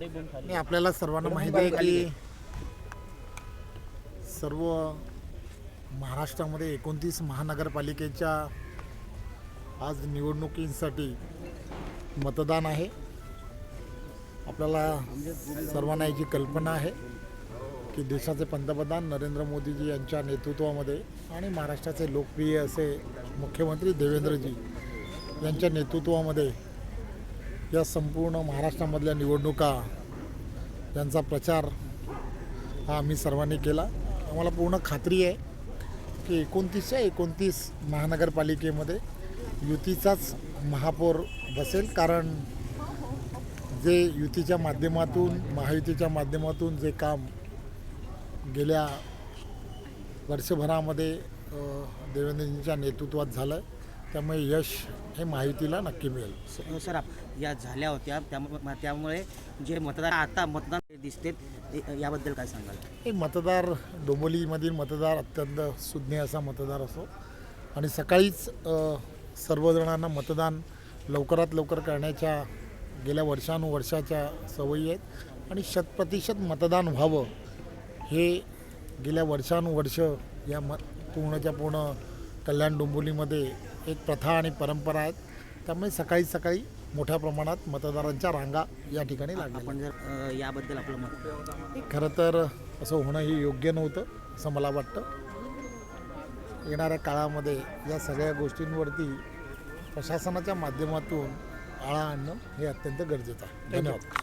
नाही, आपल्याला सर्वांना माहिती आहे की सर्व महाराष्ट्रामध्ये 29 महानगरपालिकेच्या आज निवडणुकीसाठी मतदान आहे। आपल्याला सर्वांना याची कल्पना आहे की देशाचे पंतप्रधान नरेंद्र मोदीजी यांच्या नेतृत्वामध्ये आणि महाराष्ट्राचे लोकप्रिय असे मुख्यमंत्री देवेंद्रजी यांच्या नेतृत्वामध्ये या संपूर्ण महाराष्ट्रामधल्या निवडणुका त्यांचा प्रचार हा आम्ही सर्वांनी केला। आम्हाला पूर्ण खात्री आहे की 29 महानगरपालिकेमध्ये युतीचाच महापौर बसेल, कारण जे युतीच्या माध्यमातून महायुतीच्या माध्यमातून जे काम गेल्या वर्षभरामध्ये देवेंद्रजींच्या नेतृत्वात झालं, त्यामुळे यश हे महायुतीला नक्की मिळेल। सर, या झाल्या होत्या त्यामुळे जे मतदान दिसते याबद्दल काय सांगाल? हे मतदार डोंबिवलीमधील मतदार अत्यंत सुज्ञ असा मतदार असो आणि सकाळीच सर्वजणांना मतदान लवकरात लवकर करण्याच्या गेल्या वर्षानुवर्षाच्या सवयी आहेत आणि 100% मतदान व्हावं हे गेल्या वर्षानुवर्ष या पूर्णच्या पूर्ण कल्याण डोंबिवलीमध्ये एक प्रथा आणि परंपरा आहेत। त्यामुळे सकाळी मोठ्या प्रमाणात मतदारांच्या रांगा या ठिकाणी लागल्या। आपण जर याबद्दल आपलं मत? खरं तर असं होणं हे योग्य नव्हतं असं मला वाटतं। येणाऱ्या काळामध्ये या सगळ्या गोष्टींवरती प्रशासनाच्या माध्यमातून आळा आणणं हे अत्यंत गरजेचं आहे। धन्यवाद।